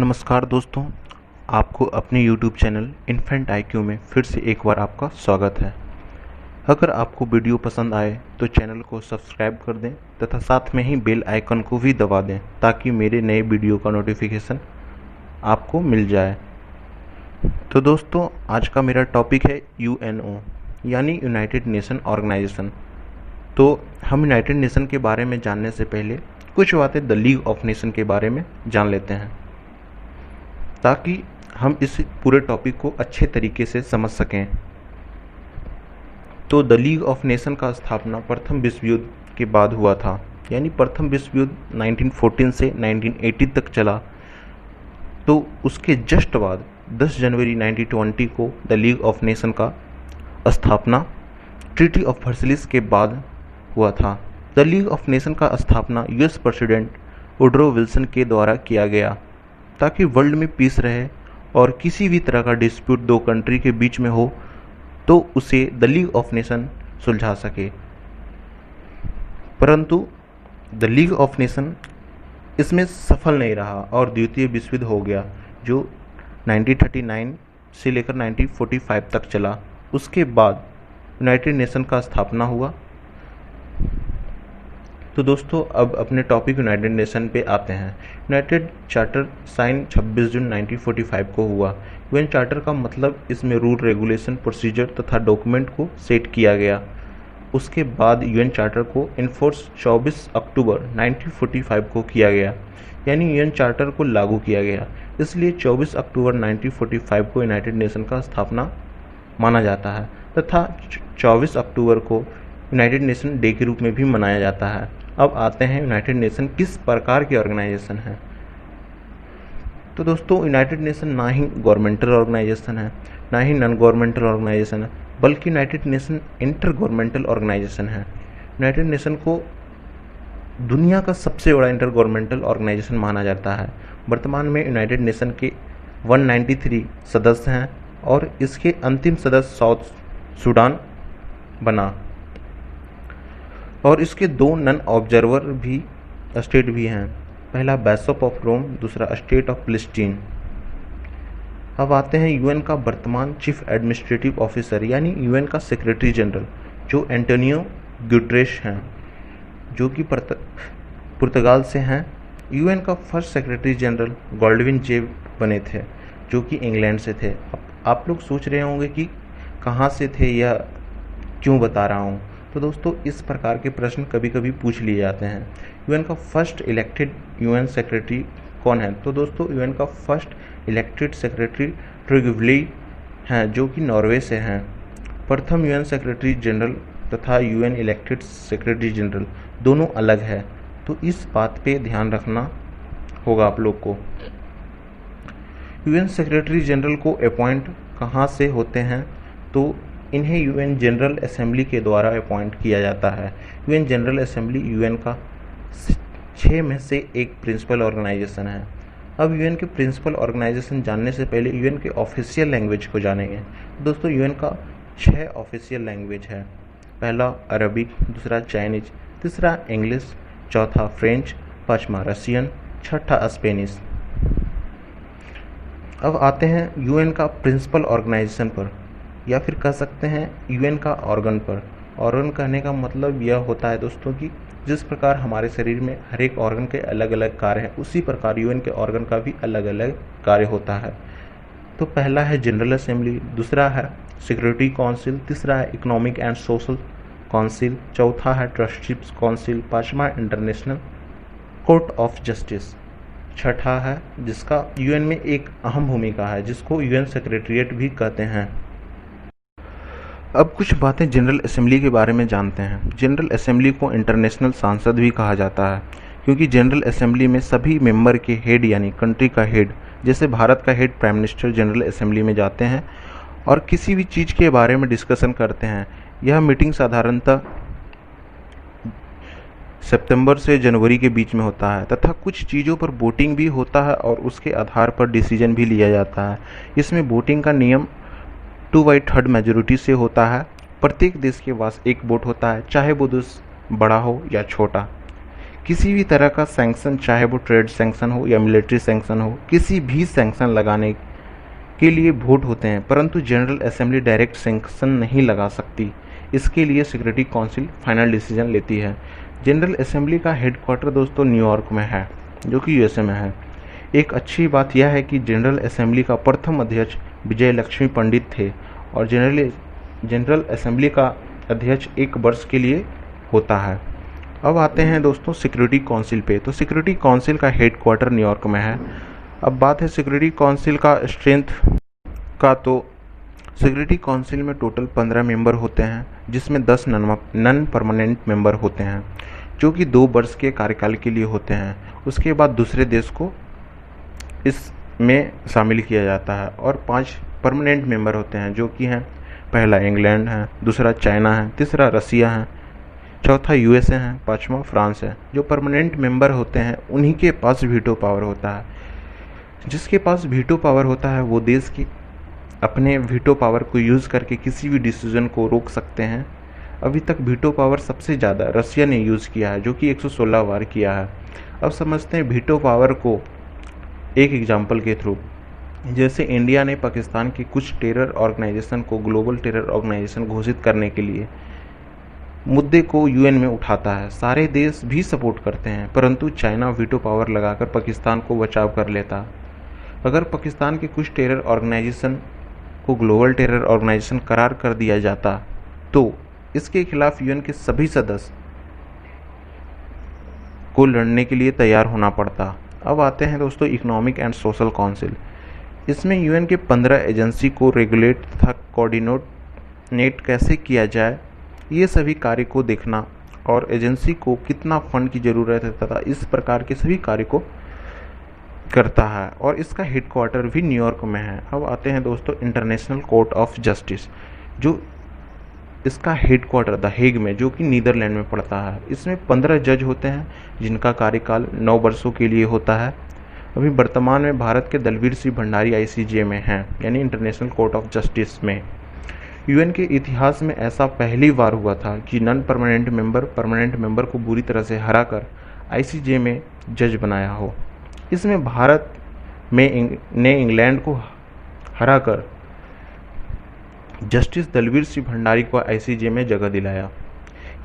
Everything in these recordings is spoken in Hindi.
नमस्कार दोस्तों, आपको अपने YouTube चैनल इन्फेंट IQ में फिर से एक बार आपका स्वागत है। अगर आपको वीडियो पसंद आए तो चैनल को सब्सक्राइब कर दें तथा साथ में ही बेल आइकन को भी दबा दें ताकि मेरे नए वीडियो का नोटिफिकेशन आपको मिल जाए। तो दोस्तों, आज का मेरा टॉपिक है UNO यानी यूनाइटेड नेशन ऑर्गेनाइजेशन। तो हम यूनाइटेड नेशन के बारे में जानने से पहले कुछ बातें द लीग ऑफ नेशन के बारे में जान लेते हैं ताकि हम इस पूरे टॉपिक को अच्छे तरीके से समझ सकें। तो द लीग ऑफ नेशन का स्थापना प्रथम विश्व युद्ध के बाद हुआ था, यानी प्रथम विश्व युद्ध 1914 से 1918 तक चला। तो उसके जस्ट बाद 10 जनवरी 1920 को द लीग ऑफ नेशन का स्थापना ट्रीटी ऑफ वर्साइल्स के बाद हुआ था। द लीग ऑफ नेशन का स्थापना यूएस प्रेसिडेंट वुडरो विल्सन के द्वारा किया गया ताकि वर्ल्ड में पीस रहे और किसी भी तरह का डिस्प्यूट दो कंट्री के बीच में हो तो उसे द लीग ऑफ नेशन सुलझा सके। परंतु द लीग ऑफ नेशन इसमें सफल नहीं रहा और द्वितीय विश्व युद्ध हो गया जो 1939 से लेकर 1945 तक चला। उसके बाद यूनाइटेड नेशन का स्थापना हुआ। तो दोस्तों, अब अपने टॉपिक यूनाइटेड नेशन पे आते हैं। यूनाइटेड चार्टर साइन 26 जून 1945 को हुआ। यूएन चार्टर का मतलब इसमें रूल, रेगुलेशन, प्रोसीजर तथा डॉक्यूमेंट को सेट किया गया। उसके बाद यूएन चार्टर को इन्फोर्स 24 अक्टूबर 1945 को किया गया, यानी यूएन चार्टर को लागू किया गया। इसलिए 24 अक्टूबर 1945 को यूनाइटेड नेशन का स्थापना माना जाता है तथा 24 अक्टूबर को यूनाइटेड नेशन डे के रूप में भी मनाया जाता है। अब आते हैं यूनाइटेड नेशन किस प्रकार की ऑर्गेनाइजेशन है। तो दोस्तों, यूनाइटेड नेशन ना ही गवर्नमेंटल ऑर्गेनाइजेशन है ना ही नॉन गवर्नमेंटल ऑर्गेनाइजेशन है, बल्कि United Nation intergovernmental organisation है। यूनाइटेड नेशन को दुनिया का सबसे बड़ा इंटर गवर्नमेंटल ऑर्गेनाइजेशन माना जाता है। वर्तमान में यूनाइटेड नेशन के 193 सदस्य हैं और इसके अंतिम सदस्य साउथ सूडान बना और इसके दो नॉन ऑब्जर्वर भी स्टेट भी हैं। पहला बिशप ऑफ रोम, दूसरा स्टेट ऑफ फिलिस्टीन। अब आते हैं यूएन का वर्तमान चीफ एडमिनिस्ट्रेटिव ऑफिसर यानी यूएन का सेक्रेटरी जनरल जो एंटोनियो गुटेरेस हैं, जो कि पुर्तगाल से हैं। यूएन का फर्स्ट सेक्रेटरी जनरल गॉल्डविन जे बने थे जो कि इंग्लैंड से थे। आप लोग सोच रहे होंगे कि कहाँ से थे या क्यों बता रहा हूँ। तो दोस्तों, इस प्रकार के प्रश्न कभी कभी पूछ लिए जाते हैं। यूएन का फर्स्ट इलेक्टेड यूएन सेक्रेटरी कौन है? तो दोस्तों, यूएन का फर्स्ट इलेक्टेड सेक्रेटरी ट्रिगवली हैं जो कि नॉर्वे से हैं। प्रथम यूएन सेक्रेटरी जनरल तथा यूएन इलेक्टेड सेक्रेटरी जनरल दोनों अलग है, तो इस बात पे ध्यान रखना होगा आप लोग को। यूएन सेक्रेटरी जनरल को अपॉइंट कहाँ से होते हैं? तो इन्हें यूएन जनरल असेंबली के द्वारा अपॉइंट किया जाता है। यूएन जनरल असेंबली यूएन का 6 में से एक प्रिंसिपल ऑर्गेनाइजेशन है। अब यूएन के प्रिंसिपल ऑर्गेनाइजेशन जानने से पहले यूएन के ऑफिशियल लैंग्वेज को जानेंगे। दोस्तों, यूएन का 6 ऑफिशियल लैंग्वेज है। पहला अरबिक, दूसरा चाइनीज, तीसरा इंग्लिश, चौथा फ्रेंच, पाँचवा रशियन, छठा स्पेनिश। अब आते हैं यूएन का प्रिंसिपल ऑर्गेनाइजेशन पर, या फिर कह सकते हैं यूएन का ऑर्गन पर। ऑर्गन कहने का मतलब यह होता है दोस्तों कि जिस प्रकार हमारे शरीर में हर एक ऑर्गन के अलग अलग कार्य हैं, उसी प्रकार यूएन के ऑर्गन का भी अलग अलग कार्य होता है। तो पहला है जनरल असेंबली, दूसरा है सिक्योरिटी काउंसिल, तीसरा है इकोनॉमिक एंड सोशल काउंसिल, चौथा है ट्रस्टीज काउंसिल, पाँचवा इंटरनेशनल कोर्ट ऑफ जस्टिस, छठा है जिसका यूएन में एक अहम भूमिका है जिसको यूएन सेक्रेटरीट भी कहते हैं। अब कुछ बातें जनरल असेंबली के बारे में जानते हैं। जनरल असेंबली को इंटरनेशनल संसद भी कहा जाता है क्योंकि जनरल असेंबली में सभी मेंबर के हेड यानी कंट्री का हेड, जैसे भारत का head prime minister general assembly में जाते हैं और किसी भी चीज़ के बारे में डिस्कशन करते हैं। यह मीटिंग साधारणतः सितंबर से जनवरी के बीच में होता है तथा कुछ चीज़ों पर वोटिंग भी होता है और उसके आधार पर डिसीजन भी लिया जाता है। इसमें वोटिंग का नियम 2/3 मेजोरिटी से होता है। प्रत्येक देश के पास एक वोट होता है, चाहे वो देश बड़ा हो या छोटा। किसी भी तरह का सैंक्शन, चाहे वो ट्रेड सैंक्शन हो या मिलिट्री सैंक्शन हो, किसी भी सैंक्शन लगाने के लिए वोट होते हैं, परंतु जनरल असेंबली डायरेक्ट सैंक्शन नहीं लगा सकती। इसके लिए सिक्योरिटी काउंसिल फाइनल डिसीजन लेती है। जनरल असेंबली का हेडक्वार्टर दोस्तों न्यूयॉर्क में है, जो कि यूएसए में है। एक अच्छी बात यह है कि जनरल असेंबली का प्रथम अध्यक्ष विजय लक्ष्मी पंडित थे और जनरल असेंबली का अध्यक्ष 1 वर्ष के लिए होता है। अब आते हैं दोस्तों सिक्योरिटी काउंसिल पे। तो सिक्योरिटी काउंसिल का हेडक्वार्टर न्यूयॉर्क में है। अब बात है सिक्योरिटी काउंसिल का स्ट्रेंथ का। तो सिक्योरिटी काउंसिल में टोटल 15 मेंबर होते हैं, जिसमें 10 नॉन परमानेंट मेंबर होते हैं, जो कि 2 वर्ष के कार्यकाल के लिए होते हैं। उसके बाद दूसरे देश को इसमें शामिल किया जाता है और 5 परमानेंट मेंबर होते हैं, जो कि हैं पहला इंग्लैंड है, दूसरा चाइना है, तीसरा रसिया है, चौथा यूएसए है, 5वां फ्रांस है। जो परमानेंट मेंबर होते हैं उन्हीं के पास वीटो पावर होता है। जिसके पास वीटो पावर होता है वो देश की अपने वीटो पावर को यूज़ करके किसी भी डिसीजन को रोक सकते हैं। अभी तक वीटो पावर सबसे ज़्यादा रसिया ने यूज़ किया है, जो कि 116 बार किया है। अब समझते हैं वीटो पावर को एक एग्जाम्पल के थ्रू। जैसे इंडिया ने पाकिस्तान के कुछ टेरर ऑर्गेनाइजेशन को ग्लोबल टेरर ऑर्गेनाइजेशन घोषित करने के लिए मुद्दे को यूएन में उठाता है। सारे देश भी सपोर्ट करते हैं, परंतु चाइना वीटो पावर लगाकर पाकिस्तान को बचाव कर लेता। अगर पाकिस्तान के कुछ टेरर ऑर्गेनाइजेशन को ग्लोबल टेरर ऑर्गेनाइजेशन करार कर दिया जाता तो इसके खिलाफ यूएन के सभी सदस्य को लड़ने के लिए तैयार होना पड़ता। अब आते हैं दोस्तों इकोनॉमिक एंड सोशल काउंसिल। इसमें यूएन के 15 एजेंसी को रेगुलेट तथा कोऑर्डिनेट कैसे किया जाए, ये सभी कार्य को देखना और एजेंसी को कितना फंड की ज़रूरत है तथा इस प्रकार के सभी कार्य को करता है और इसका हेडक्वार्टर भी न्यूयॉर्क में है। अब आते हैं दोस्तों इंटरनेशनल कोर्ट ऑफ जस्टिस, जो इसका हेडक्वार्टर द हेग में, जो कि नीदरलैंड में पड़ता है। इसमें 15 जज होते हैं जिनका कार्यकाल 9 वर्षों के लिए होता है। अभी वर्तमान में भारत के दलवीर सिंह भंडारी आईसीजे में हैं, यानी इंटरनेशनल कोर्ट ऑफ जस्टिस में। यूएन के इतिहास में ऐसा पहली बार हुआ था कि non permanent member permanent member को बुरी तरह से हराकर आईसीजे में जज बनाया हो। इसमें भारत ने इंग्लैंड को हराकर जस्टिस दलवीर सिंह भंडारी को आईसीजे में जगह दिलाया।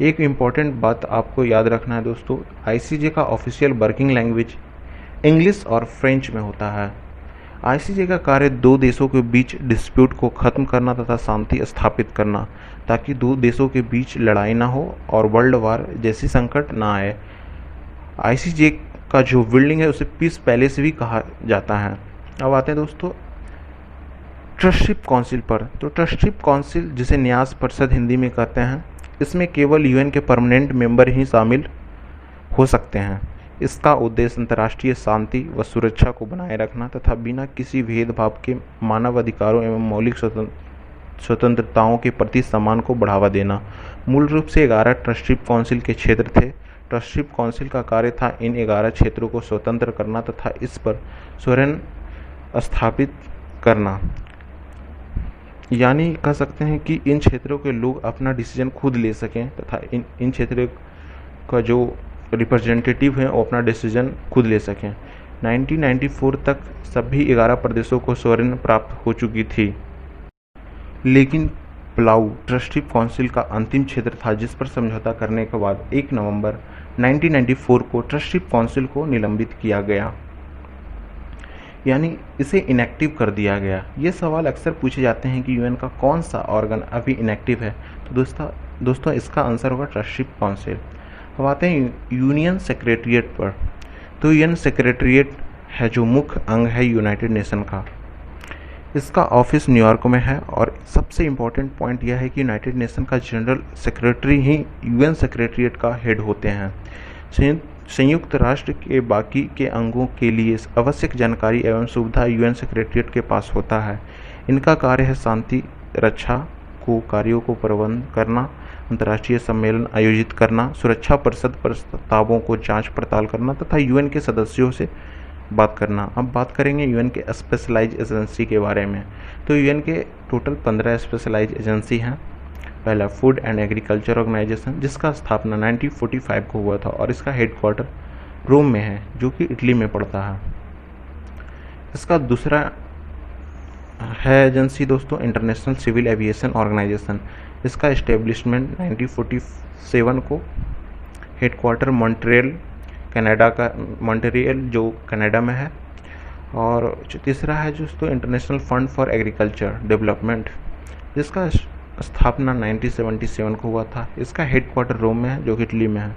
एक इम्पॉर्टेंट बात आपको याद रखना है दोस्तों, आईसीजे का ऑफिशियल वर्किंग लैंग्वेज इंग्लिश और फ्रेंच में होता है। आईसीजे का कार्य 2 देशों के बीच डिस्प्यूट को ख़त्म करना तथा शांति स्थापित करना, ताकि 2 देशों के बीच लड़ाई ना हो और वर्ल्ड वार जैसी संकट ना आए। आईसीजे का जो बिल्डिंग है उसे पीस पैलेस भी कहा जाता है। अब आते हैं दोस्तों ट्रस्टीशिप काउंसिल पर। तो ट्रस्टीशिप काउंसिल, जिसे न्यास परिषद हिंदी में कहते हैं, इसमें केवल यूएन के परमानेंट मेंबर ही शामिल हो सकते हैं। इसका उद्देश्य अंतर्राष्ट्रीय शांति व सुरक्षा को बनाए रखना तथा बिना किसी भेदभाव के मानव अधिकारों एवं मौलिक स्वतंत्रताओं के प्रति सम्मान को बढ़ावा देना। मूल रूप से 11 ट्रस्टीशिप काउंसिल के क्षेत्र थे। ट्रस्टीशिप काउंसिल का कार्य था इन 11 क्षेत्रों को स्वतंत्र करना तथा इस पर स्वर्ण स्थापित करना। यानी कह सकते हैं कि इन क्षेत्रों के लोग अपना डिसीजन खुद ले सकें तथा इन क्षेत्रों का जो रिप्रेजेंटेटिव हैं वो अपना डिसीजन खुद ले सकें। 1994 तक सभी 11 प्रदेशों को स्वर्ण प्राप्त हो चुकी थी, लेकिन पलाऊ ट्रस्टीशिप काउंसिल का अंतिम क्षेत्र था, जिस पर समझौता करने के बाद 1 नवंबर 1994 को ट्रस्टीशिप काउंसिल को निलंबित किया गया, यानी इसे इनएक्टिव कर दिया गया। ये सवाल अक्सर पूछे जाते हैं कि यूएन का कौन सा ऑर्गन अभी इनएक्टिव है। तो दोस्तों इसका आंसर होगा ट्रस्टीशिप काउंसिल। अब आते हैं यूनियन सेक्रेटरीट पर। तो यूएन सेक्रेटरीट है जो मुख्य अंग है यूनाइटेड नेशन का। इसका ऑफिस न्यूयॉर्क में है और सबसे इम्पोर्टेंट पॉइंट यह है कि यूनाइटेड नेशन का जनरल सेक्रेटरी ही यूएन सेक्रेटरीट का हेड होते हैं। संयुक्त राष्ट्र के बाकी के अंगों के लिए आवश्यक जानकारी एवं सुविधा यूएन सेक्रेटरीट के पास होता है। इनका कार्य है शांति रक्षा को कार्यों को प्रबंध करना, अंतर्राष्ट्रीय सम्मेलन आयोजित करना, सुरक्षा परिषद प्रस्तावों को जांच पड़ताल करना तथा यूएन के सदस्यों से बात करना। अब बात करेंगे यूएन के स्पेशलाइज एजेंसी के बारे में। तो यूएन के टोटल 15 स्पेशलाइज एजेंसी हैं। पहला फूड एंड एग्रीकल्चर ऑर्गेनाइजेशन, जिसका स्थापना 1945 को हुआ था और इसका हेडक्वार्टर रोम में है, जो कि इटली में पड़ता है। इसका दूसरा है एजेंसी दोस्तों इंटरनेशनल सिविल एविएशन ऑर्गेनाइजेशन। इसका इस्टेब्लिशमेंट 1947 को, हेडक्वार्टर मॉन्ट्रियल कनाडा का, मॉन्ट्रियल जो कनाडा में है। और तीसरा है दोस्तों international fund for agriculture development, जिसका स्थापना 1977 को हुआ था। इसका हेडक्वार्टर रोम में है, जो कि इटली में है।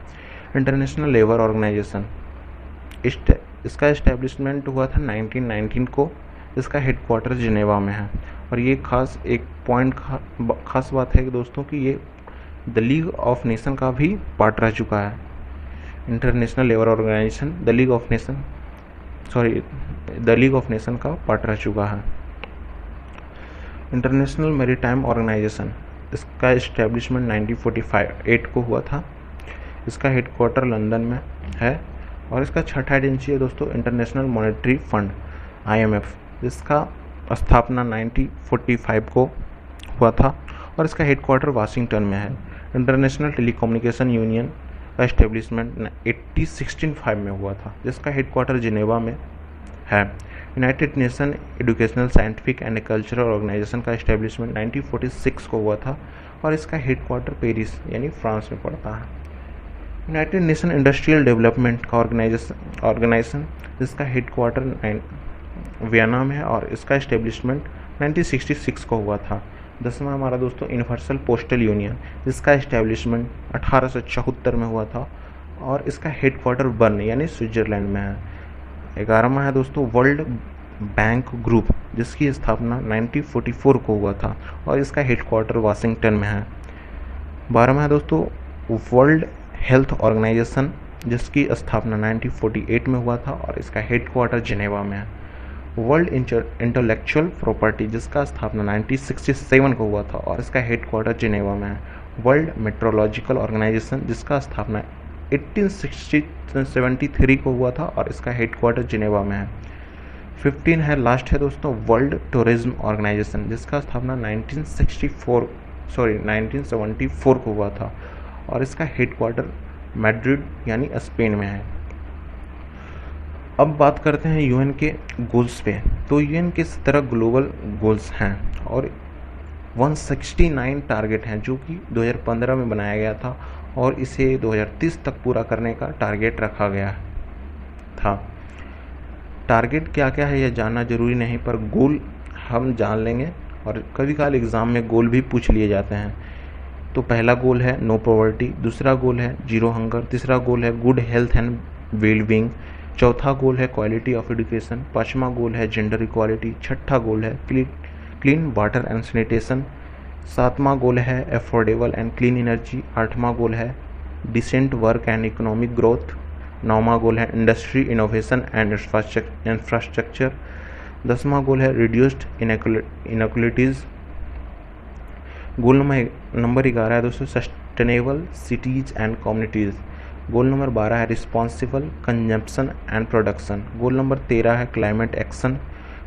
इंटरनेशनल लेबर ऑर्गेनाइजेशन, इसका इस्टेब्लिशमेंट हुआ था 1919 को। इसका हेडक्वार्टर जिनेवा में है। और ये खास बात है कि दोस्तों कि ये द लीग ऑफ नेशन का भी पार्ट रह चुका है। International Labour Organisation the League of Nation का पार्ट रह चुका है। इंटरनेशनल मैरीटाइम ऑर्गेनाइजेशन, इसका इस्टेब्लिशमेंट 1948 को हुआ था। इसका हेडक्वार्टर लंदन में है। और इसका छठा एजेंसी है दोस्तों इंटरनेशनल मॉनेटरी फंड IMF, जिसका स्थापना 1945 को हुआ था और इसका हेडक्वार्टर वाशिंगटन में है। इंटरनेशनल टेलीकम्युनिकेशन यूनियन का इस्टेब्लिशमेंट 1865 में हुआ था, जिसका हेडक्वार्टर जिनेवा में है। United Nation Educational Scientific and Cultural Organisation का इस्टेब्लिशमेंट 1946 को हुआ था और इसका हेडक्वार्टर पेरिस यानी फ्रांस में पड़ता है। यूनाइटेड नेशन इंडस्ट्रियल डेवलपमेंट का ऑर्गेनाइजेशन, जिसका हेडक्वार्टर वियना में है और इसका इस्टेब्लिशमेंट 1966 को हुआ था। 10वां हमारा दोस्तों यूनिवर्सल पोस्टल यूनियन, जिसका इस्टेब्लिशमेंट 1874 में हुआ था और इसका हेडक्वार्टर बर्न यानी स्विट्जरलैंड में है। 11वां है दोस्तों वर्ल्ड बैंक ग्रुप, जिसकी स्थापना 1944 को हुआ था और इसका हेडक्वार्टर वाशिंगटन में है। 12वां है दोस्तों वर्ल्ड हेल्थ ऑर्गेनाइजेशन, जिसकी स्थापना 1948 में हुआ था और इसका हेडक्वार्टर जिनेवा में है। वर्ल्ड इंटेलेक्चुअल प्रॉपर्टी, जिसका स्थापना 1967 को हुआ था और इसका हेडक्वार्टर जिनेवा में है। वर्ल्ड मेट्रोलॉजिकल ऑर्गेनाइजेशन, जिसका स्थापना 1873 को हुआ था और इसका हेडक्वार्टर जिनेवा में है। 15 है लास्ट है दोस्तों वर्ल्ड टूरिज्म ऑर्गेनाइजेशन, जिसका स्थापना 1974 को हुआ था और इसका हेडक्वार्टर मैड्रिड यानी स्पेन में है। अब बात करते हैं यूएन के गोल्स पे। तो यूएन के 17 ग्लोबल गोल्स हैं और 169 टारगेट हैं, जो कि 2015 में बनाया गया था और इसे 2030 तक पूरा करने का टारगेट रखा गया था। टारगेट क्या क्या है यह जानना जरूरी नहीं, पर गोल हम जान लेंगे और कभी कभार एग्ज़ाम में गोल भी पूछ लिए जाते हैं। तो पहला गोल है नो पॉवर्टी, दूसरा गोल है जीरो हंगर, तीसरा गोल है गुड हेल्थ एंड वेलबींग, चौथा गोल है क्वालिटी ऑफ एजुकेशन, पांचवा गोल है जेंडर इक्वालिटी, छठा गोल है क्लीन वाटर एंड सैनिटेशन, सातवां गोल है अफोर्डेबल एंड क्लीन एनर्जी, आठवां गोल है decent work and economic growth, नौवां गोल है इंडस्ट्री इनोवेशन एंड इंफ्रास्ट्रक्चर, 10वां गोल है रिड्यूस्ड इनइक्वालिटीज़। गोल नंबर 11 है दोस्तों sustainable cities and communities. Goal number 12 है responsible consumption and production. Goal number 13 है क्लाइमेट एक्शन।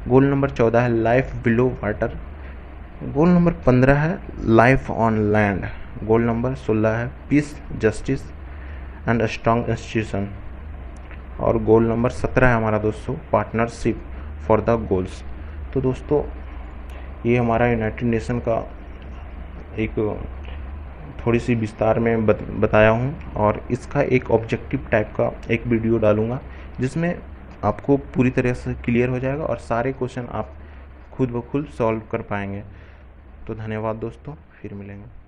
गोल नंबर 14 है life below water. Goal number 15 है life on land. Goal number 16 है peace justice and strong institution. और गोल नंबर 17 है हमारा दोस्तों पार्टनरशिप फॉर द गोल्स। तो दोस्तों ये हमारा यूनाइटेड नेशन का एक थोड़ी सी विस्तार में बताया हूँ और इसका एक ऑब्जेक्टिव टाइप का एक वीडियो डालूँगा, जिसमें आपको पूरी तरह से क्लियर हो जाएगा और सारे क्वेश्चन आप खुद ब खुद सॉल्व कर पाएंगे। तो धन्यवाद दोस्तों, फिर मिलेंगे।